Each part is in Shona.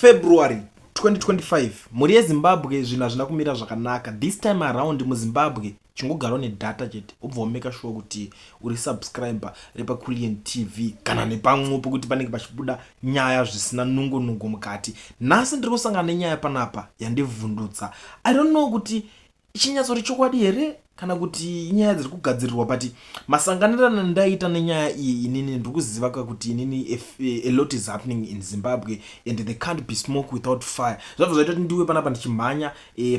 February 2025 mhuri yeZimbabwe zvinhu hazvina kumira zvakanaka. This time around muZimbabwe chingogarawo nedata chete ubva wameka sure kuti uri subscriber repaKulian TV kana nepamwepo kuti panenge pachibuda nyaya zvisina nungo mukati. Nhasi ndiri kusangana nenyaya panapa yandivhundutsa. I don't know kuti ichinyatsori chokwadi here kana kuti inyaya dziri kugadzirirwa, but masanganirano ndaita nenyaya iyi inini ndiri kuziva kuti inini a lot is happening in Zimbabwe and there can't be smoke without fire. Zvabva zvaita kuti ndiwe panapa ndichimhanya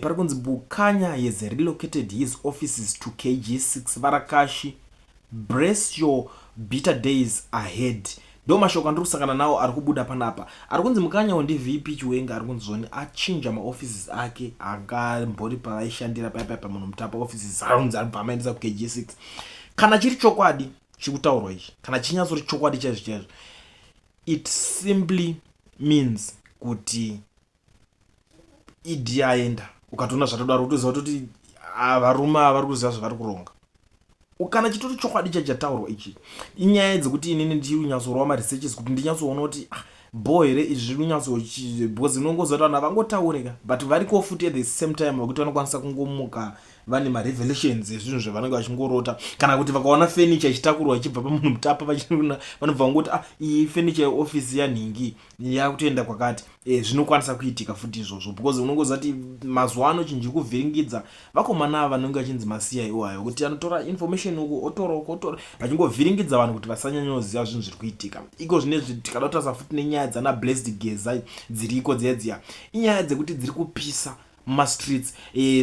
pari kunzi Bukanya has relocated his offices to KG6 Varakashi. Brace your bitter days ahead. Ndo mashoko andiri kusangana nawo ari kubuda panapa. Ari kunzi Mukanyawo VP Chiwenga ari kunzi zvoni achinja maoffices ake akambori pavaishandira paya munhu mutapa offices arunzi ari pamaendesa kuKG6. Kana chiri chokwadi chikutaurwa ichi, kana chinyatsori chokwadi chaizvo, it simply means kuti idi aenda. Ukatoona zvatodaro utoziva kuti varume vari kuziva zvavari kuronga. Kana chitori chokwadi chataurwa ichi, inyaya dzekuti inini ndiri kunyatsorawo maresearches kuti ndinyatsoona kuti boy re izvi zviri kunyatsochi because unongoziva kuti vanhu havangotaurika but variko futi at the same time vakuti vanokwanisa kungomuka vane marevelations ezvinhu zvavanenge vachingorota, kana kuti vakaona furniture ichitakurwa ichibva pamunhu mutapa vanobva vangoti iyi furniture yeofisi yanhingi yakutoenda kwakati. Zvinokwanisa kuitika futi izvozvo because unongoziva kuti mazuva ano chinhu chiri kuvhiringidza vakomana ava vanenge vachinzi maCIO ayo kuti anotora information uku otora vachingovhiringidza vanhu kuti vasanyanyoziva zvinhu zviri kuitika. Iko zvinezvi tikada kutarisa futi nenyaya dzana Blessed Geza dziriko dziya inyaya dzekuti dziri kupisa mumastreets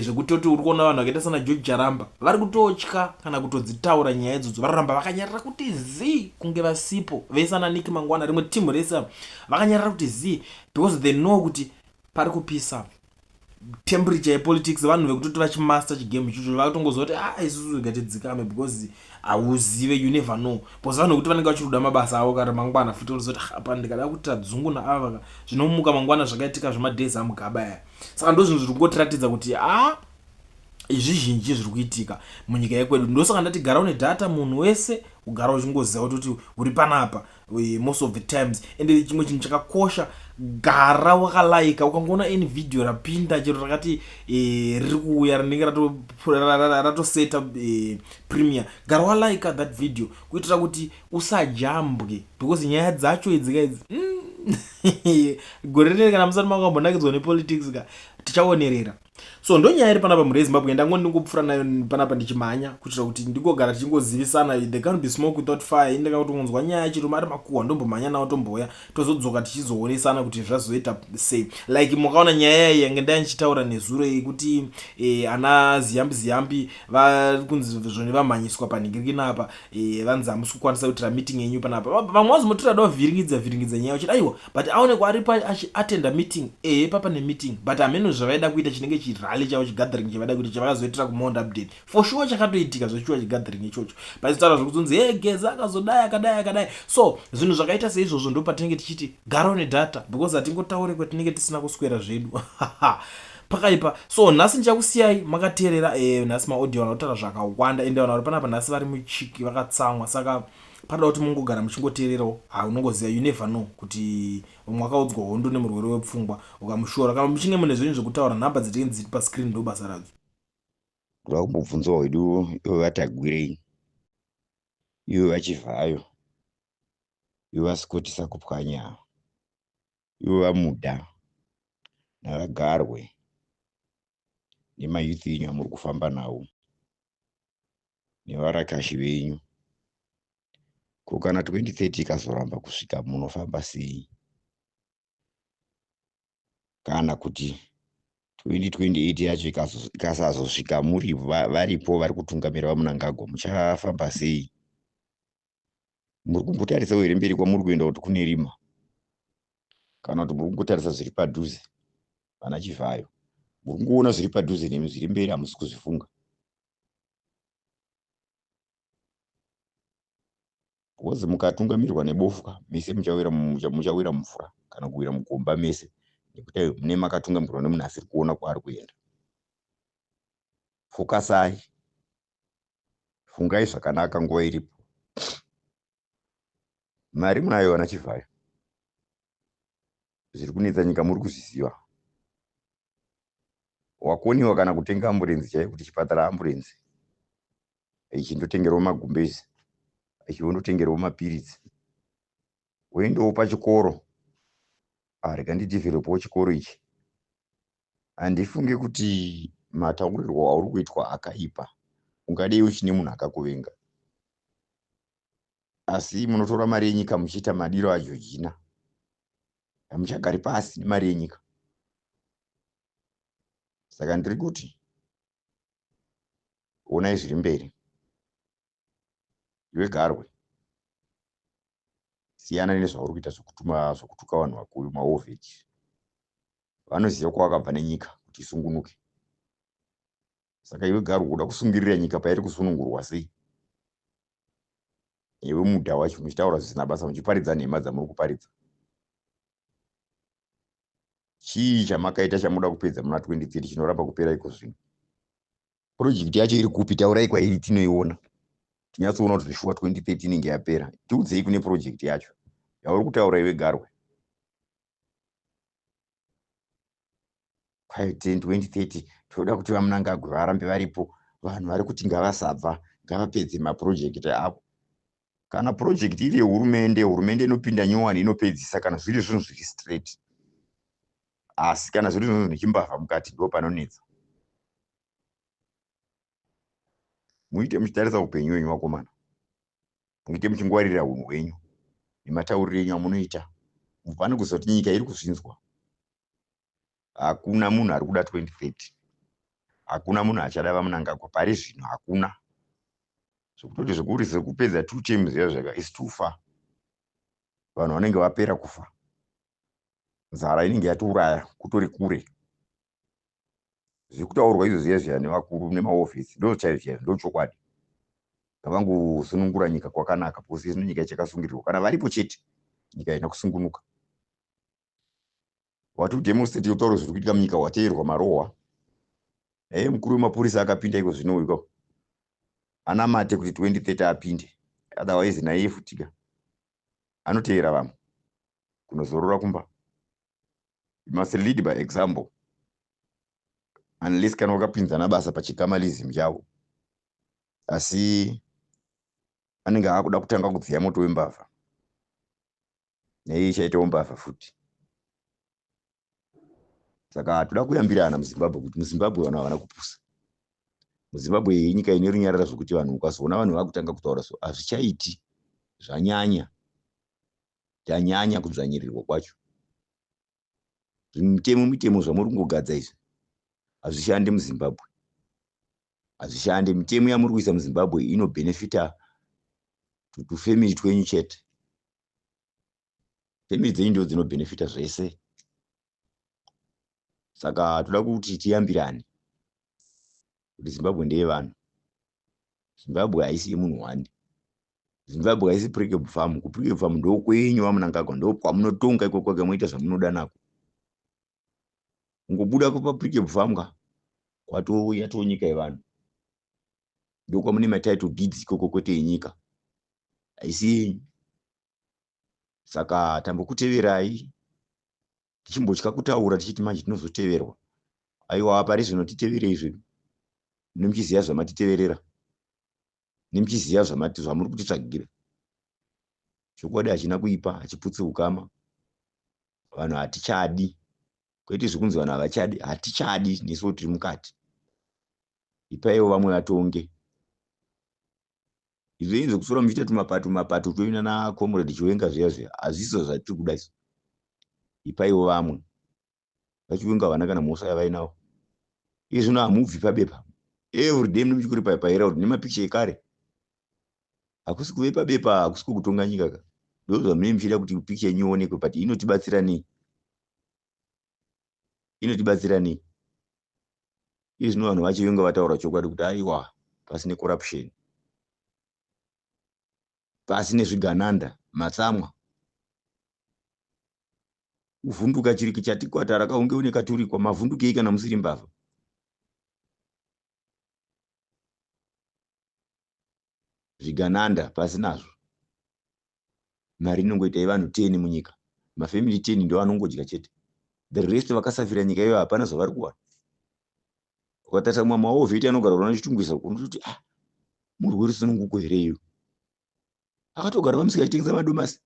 zvekuti uri kuona vanhu vakaita sana George Jaramba vari kutotya kana kutodzitaura nyaya idzodzo. Vararamba vakanyarara kuti zi kunge vasipo vesana Nick Mangwana rimwe timu rese vakanyarara kuti zi because they know kuti pari kupisa temperature yepolitics. Vanhu vekutoti vachimaster chigame ichocho vakatongozva kuti isusu ngatidzikame because hauzive, you never know. Because vanhu vekuti vanenge vachiruda mabasa avo kana mangwana futi unozoti apa ndikada kuti tadzungu naava zvinomuka mangwana zvakaitika zvemadhezi amugaba aya. Saka ndo zvinhu zviri kungotiratidza kuti izvizhinji zviri kuitika munyika yekwedu. Ndosaka ndati garawo nedata munhu wese ugara uchingoziva kuti uri panapa most of the times. And chimwe chinhu chakakosha, gara wakalaika. Ukangoona any video rapinda chero rakati riri kuuya rinenge ratoseta premiere, gara walaika that video kuitira kuti usajambwe because nyaya dzacho idzikaidzi gore rinenge kana musati makambonakidzwa nepolitics tichaonerera. So ndo nyaya iri panapa mhuri yeZimbabwe ndingopfuura nayo panapa ndichimhanya kuitira kuti ndingogara tichingozivisana there can't be smoke without fire. Indeka kuti ungonzwa nyaya chiruma ari makuhwa ndombomhanya nawo tombouya tozodzoka tichizoonesana kuti zvazoita sei. Like mukaona nyaya iyi yange ndaya ndichitaura nezuro yekuti ana ziyambi vari kunzi zvoni vamhanyiswa panhingirikina apa vanzi hamusi kukwanisa kuitira meeting yenyu panapa. Vamwe vazomotiradawo vhiringidza nyaya uchiti aiwa but aonekwa ari achiatenda meeting papa nemeeting but hameno zvavaida kuita chinenge chirally chavo chigathering chavada kuti chavakazoitira kumonda update for sure chakatoitika zvachiwa chigathering ichocho pachitaura zvekuzonzi Geza akazodai akadai. So zvinhu zvakaita seizvozvo ndo patinenge tichiti garawo nedata because hatingotaure kwatinenge tisina kuswera zvedu pakaipa. So nhasi ndichakusiyai makateerera nhasi maaudio anotaura zvakawanda ende vanhu vari panapa nhasi vari muchiki vakatsamwa. Saka pada kuti mungogara muchingoteererawo unongoziva, you never know kuti mwakaudzwa hondo nemurwere wepfungwa ukamushora. Kana muchinge mune zvinhu zvekutaura nhamba dzetinge dziri pascreen ndo basa radzo. Kuda kumbobvunza wedu iwe vatagwirei, iwe vachivhayo, iwe vasikotisa kupwanya, iwe vamuda navagarwe nemayuthi enyu amuri kufamba nawo nevarakashi venyu, ko kana 2030 ikazoramba kusvika munofamba sei? Kana kuti 2028 yacho ikasazosvika muri varipo vari kutungamira vaMnangagwa muchafamba sei? Muri kumbotarisa here mberi kwamuri kuenda kuti kune rima kana kuti muri kungotarisa zviri padhuze? Vana Chivhayo muri kungoona zviri padhuze nemi, zviri mberi hamusi kuzvifunga. Because mukatungamirwa nebofuka mese muchawira mumvura kana kuwira mugomba mese nekuti mune makatungamirwa nemunhu asiri kuona kwaari kuenda. Fokasai, fungai zvakanaka nguva iripo. Mari munayo vana Chivhayo? zviri kunetsa nyika muri kuzviziva. Wakoniwa kana kutenga amburenzi chaiyo, kuti chipatara amburenzi ichindotengerwa magumbezi, ichiondotengerwa mapiritsi, woendawo pachikoro. Rega ndidhivhelopawo chikoro ichi. Handifunge kuti mataurirwo auri kuitwa akaipa, ungadei uchine munhu akakuvenga. Asi munotora mari yenyika muchiita madiro aJorgina, hamuchagari pasi nemari yenyika. Saka ndiri kuti onai zviri mberi. Iwe Garwe, siyana nezvauri kuita zvokutuka vanhu vakuru maovheji. Vanoziva kwawakabva nenyika kuti isungunuke. Saka iwe Garwe, uda kusungirira nyika pairi kusunungurwa sei? Iwe mudha wacho, muchitaura zvisina basa, muchiparidza nhema dzamuri kuparidza. Chii chamakaita chamuda kupedza muna 2030 chinoramba kupera iko zvino? Projekti yacho iri kupi? Taurai kwairi tinoiona. Tinyatsoona kuti zvishuwa 2030 inenge yapera. Tiudzei kune projekti yacho yauri kutaura iwe Garwe. Kwai 2030 toda kuti vamunangagwe varambe varipo, vanhu vari kuti ngavasabva, ngavapedze maprojekti avo. Kana projekti iri yehurumende, hurumende inopinda nyowani inopedzisa kana zviri zvinhu zviri straight. Asi kana zviri zvinhu zvichimbavha mukati, ndo panonetsa. Muite muchitarisa upenyu hwenyu vakomana. Muite muchingwarira unhu hwenyu nematauriro enyu amunoita. Mufane kuziva kuti nyika iri kuzvinzwa. Hakuna munhu ari kuda 2030. Hakuna munhu achada vamunangagwa pari zvino, hakuna. Zvokutoti zvikuri sekupedza 2 terms zvaka is too far. Vanhu vanenge vapera kufa. Nzara inenge yatiuraya kutori kure. Zviri kutaurwa izvo zviya nevakuru nemaofisi ndochaizvo, ndochokwadi. Ngavangosunungura nyika kwakanaka, pose zvino nyika ichakasungirirwa. Kana varipo chete, nyika haina kusungunuka. Wati kudemonstrate kutaura zviri kuitika munyika wateerwa marohwa. Mukuru wemapurisa akapinda iko zvino iko. Ana mate kuti 2030 apinde. Otherwise naye futika. Anoteera vamwe. Kunozorora kumba. You must lead by example. Unless kana wakapinzana basa pachikamalism chavo. Asi anenge akuda kutanga kudziya moto wembavha. Nei chaitawo mbavha futi. Saka toda kuyambirana muZimbabwe kuti muZimbabwe vanhu havana kupusa. MuZimbabwe nyika ine runyarara zvokuti vanhu ukazoona vanhu vakutanga kutaura so hazvichaiti zvanyanya. Tanyanya kudzvanyirirwa kwacho. Mitemo zvamuri kungogadza izvi hazvishandi muZimbabwe. Hazvishandi. Mitemo yamuri kuisa muZimbabwe inobhenefita tufemiri twenyu chete. Femiri dzenyu ndidzo dzinobhenefita zvese. Saka toda kuti tiyambirane kuti Zimbabwe ndeye vanhu. Zimbabwe haisi yemunhu wani. Zimbabwe haisi Prickable Farm. Kuprickable Farm ndo kwenyu vamunangagwa, ndo kwamunotonga iko kwake moita zvamunoda nako. Ungobuda paPrickable Farm yatoo nyika yevanhu. Ndo kwamune matitle deeds ikoko kwete yenyika. Haisi yenyu. Saka tambokuteverai. Tichimbotya kutaura tichiti manje tinozoteverwa. Aiwa pari zvino titeverei zvedu. Nemuchiziva zvamatiteverera. Nemuchiziva zvamuri kutitsvagira. Chokwadi hachina kuipa, hachiputsi ukama. Vanhu hatichadi. Kwete zvikunzi vanhu havachadi, hatichadi nesuwo tiri mukati. Ipaiwo vamwe vatonge. Izvo inzvo kusora muchiita tumapato toina naComrade Chiwenga zviya hazviso zvatiri kuda isu. Ipaiwo vamwe. Vachiwenga vana kana mhosva yavainawo. Iye zvino hamubvi pabepa. Everyday muchikuri paHerald nemapikicha ekare. Hakusi kuve pabepa, hakusi kutonga nyika ka. Ndo zvamunenge muchida kuti pikicha yenyu ionekwe, but inotibatsira nei? Inotibatsira nei? Iye zvino vanhu vachiwenga vataura chokwadi kuti aiwa pasine corruption. Pasine zvigananda, matsamwa. Kuvhunduka chiriki chatikwata rakaunge une katurikwa, mavhundukei kana musiri mbavha. Zvigananda pasinazvo. Mari inongoita yevanhu 10 munyika. mafamily 10 ndio anongodya chete, the rest vakasafira nyika iyo hapana zvavari kuwana. Ukatarisa maovheti anogara kuona chitungwisa unototi murwere sununguko here iyo, akatogara pamusika achitengesa madomasi,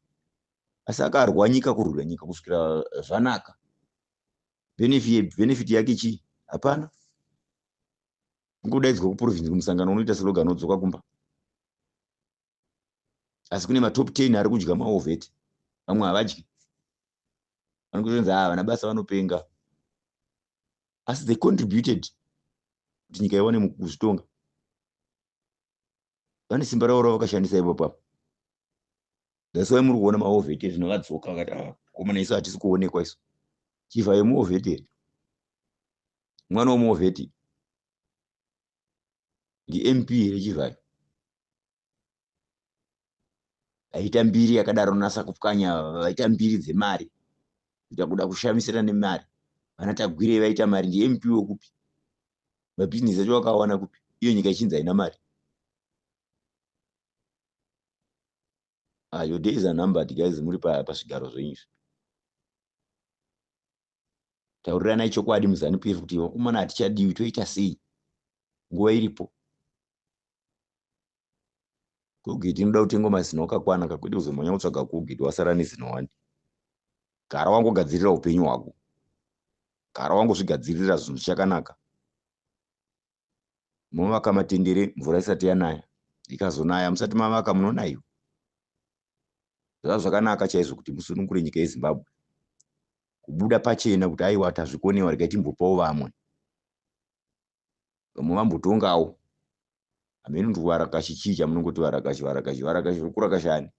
asi akarwa nyika kurwira nyika kusvikira zvanaka. Benefit yake chii? Hapana. Ngodaidzwa kuprovince kumusangano unoita slogan udzoka kumba. Asi kune matop 10 ari kudya maovheti, vamwe havadyi. Vanokutonza vana basa vanopenga. Asi they contributed kuti nyika iwane kuzvitonga. Vane simba ravo ravakashandisa ipapo. That's why muri kuona maovheti zvinovadzoka vakati komana isu hatisi kuonekwa isu. Chivha yemuovheti. Mwana womuovheti. Ndi MP rechivhayo. Aita mbiri yakadaro nasa kupwanya, vaita mbiri dzemari. Kuita kuda kushamisira nemari. Vanatagwire vaita mari, ndi MP wekupi. Mabhizinesi acho vakawana kupi. Iyo nyika ichinzi haina mari. Your days are numbered, guys. Muri pazvigaro zvenyu. Taurirana chokwadi muzanu-PF kuti vakomana hatichadiwi, toita sei nguva iripo. Kugiti inoda kutengwa mazino akakwana, kakwete kuzomhanya kutsvaga kugiti wasara nezino 1. Gara wangogadzirira upenyu hwako. Gara wangozvigadzirira zvinhu zvichakanaka. Muvaka matendere mvura isati yanaya. Ikazonaya musati mavaka munonayiwa. Zvava zvakanaka chaizvo kuti musunungure nyika yeZimbabwe. Kubuda pachena kuti aiwa tazvikonewa regai timbopawo vamwe. Vamwe vambotongawo. Hamene kuti varakashi chii chamunongoti varakashi kurakashani.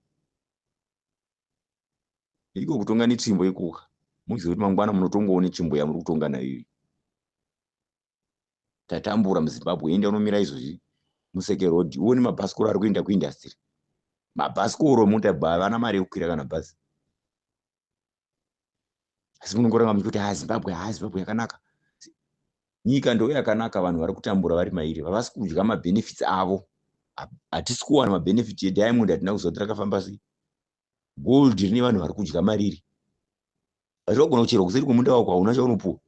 Iko kutonga netsvimbo ikuka. Muzive kuti mangwana munotongawo netsvimbo yamuri kutonga nayo. Tatambura muZimbabwe, enda unomira izvozvi Museke Road, uone mabhasikoro ari kuenda kuindastry. Mabhasikoro mutabva havana mari yekukwira kana bhazi. Asi munongoranga muchiti Zimbabwe yakanaka. Nyika ndo yakanaka, vanhu vari kutambura vari mairi, havasi kudya mabenefits avo. Hatisi kuwana mabenefits eDiamond, hatina kuzoti rakafamba sei. Gold rine vanhu vari kudya mariri. Vachogona kucherwa kuseri kwemunda wako, hauna chaunopuwa.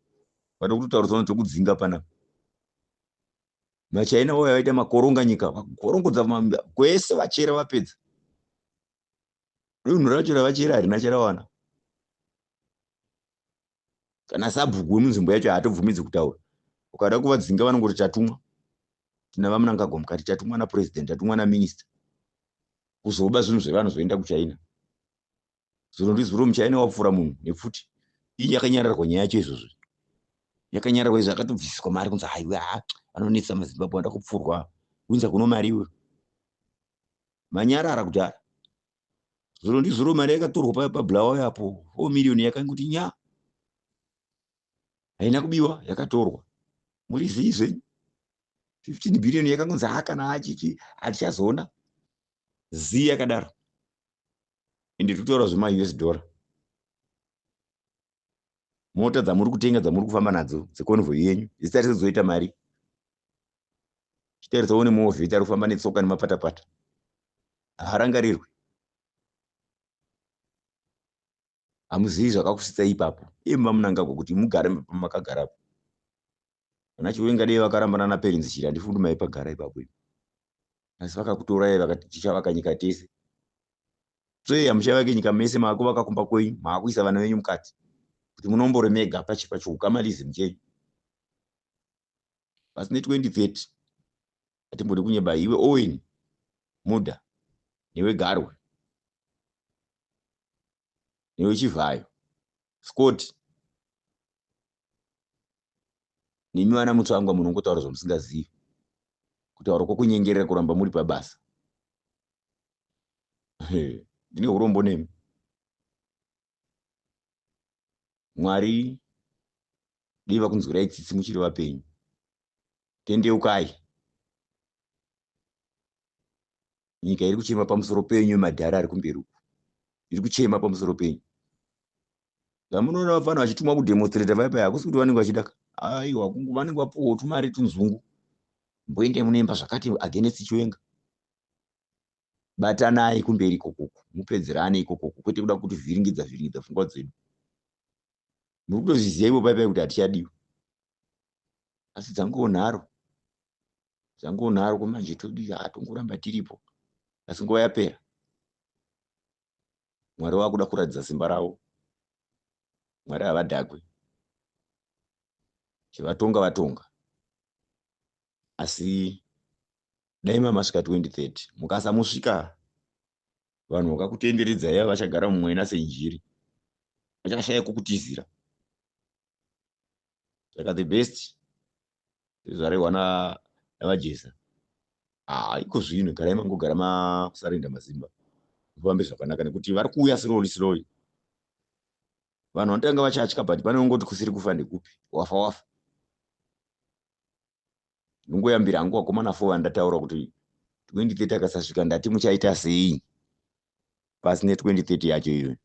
Vada kutotaurisa chokudzinga panapa. Machaina wao vaita makoronga nyika, vakorongodza kwese vachera vapedza. Dunhu racho ravachera harina charawana. Kana sabhuku wemunzvimbo yacho haatobvumidzi kutaura. Ukada kuvadzinga vanongoti tatumwa. Tina vaMnangagwa mukati tatumwa napresident, tatumwa naminister. Kuzoba zvinhu zvevanhu zvoenda kuChina. Zuro ndizuro muChina wapfuura munhu nepfuti. Iyi yakanyararwa nyaya yacho izvozvo. Yakanyararwa izvo akatobvisiswa mari kunzi haiwa vanonetsa muZimbabwe vanoda kupfurwa. Kunza kuno mariwe. Manyarara kudhara. Zuro ndizuro mari yakatorwa paBulawayo yapo 4 million yakangoti nya. Haina kubiwa, yakatorwa. Muri zizve 15 billion yakangonzi kana achichi hatichazoona. Zi yakadaro. Ende tutora zvema US dollar. Mota dzamuri kutenga dzamuri kufamba nadzo dzeconvoy yenyu dzisati dzizoita mari. Chitariswa une movha ari kufamba netsoka nemapatapata. Harangarirwe. Hamuzivi zvakakusisa ipapo. Imba Mnangagwa kuti mugare pamakagarapo. Vana Chiwenga dei vakarambana naPerinzi Chiri, handifundi maipagara ipapo. Asi vakakutorai vakati tichavaka nyika tese. Sei hamuchavaki nyika mese mako vakakumba kwenyu, maakuisa vana venyu mukati. Kuti munomboremega pachipacho ukamalizi mchenyu. Basi ne2030 atimbode kunyeba iwe Owen Muda newe Garwe newe Chivhayo Scott nemi vana Mutsvangwa munongotaura zvamusingazivi. Kutaura kwokunyengerera kuramba muri pabasa. Ndine urombo nemi. Mwari diva kunzwirai tsitsi muchiri vapenyu. Tendeukai. Nyika iri kuchema pamusoro penyu, madhara ari kumberi uku. Iri kuchema pamusoro penyu. Zamunoona vafana vachitumwa kudemonstrate vaipa hakusi kuti vanenge vachidaka. Aiwa vanenge vapuwa tumari tunzungu. Mboende munemba zvakati against Chiwenga. batanai kumberi ikokoko, mupedzerane ikokoko, kwete kuda kuti vhiringidza pfungwa dzedu. Muri kutozviziva ivo paipai kuti hatichadiwa, asi dzangonharo kwamanje todi tongoramba tiripo, asi nguva yapera. Mwari wakuda kuratidza simba ravo. Mwari havadhakwe, chivatonga vatonga. Asi dai mamasvika 2030 mukasamusvika, vanhu vakakutenderedzai vachagara mumwena senjiri, vachashaya kukutizira. Saka the best zvarehwa navajesa, iko zvino garai mangogara kusarenda mazimba, mufambe zvakanaka, nekuti vari kuuya slowly. Vanhu vanotanga vachatya, but pane ungoti kusiri kufa ndekupi, wafa. Nongoyambira hangu wakomana 4 vandataura kuti 2030 akasasvika ndati muchaita sei pasine 2030 yacho iyoyo.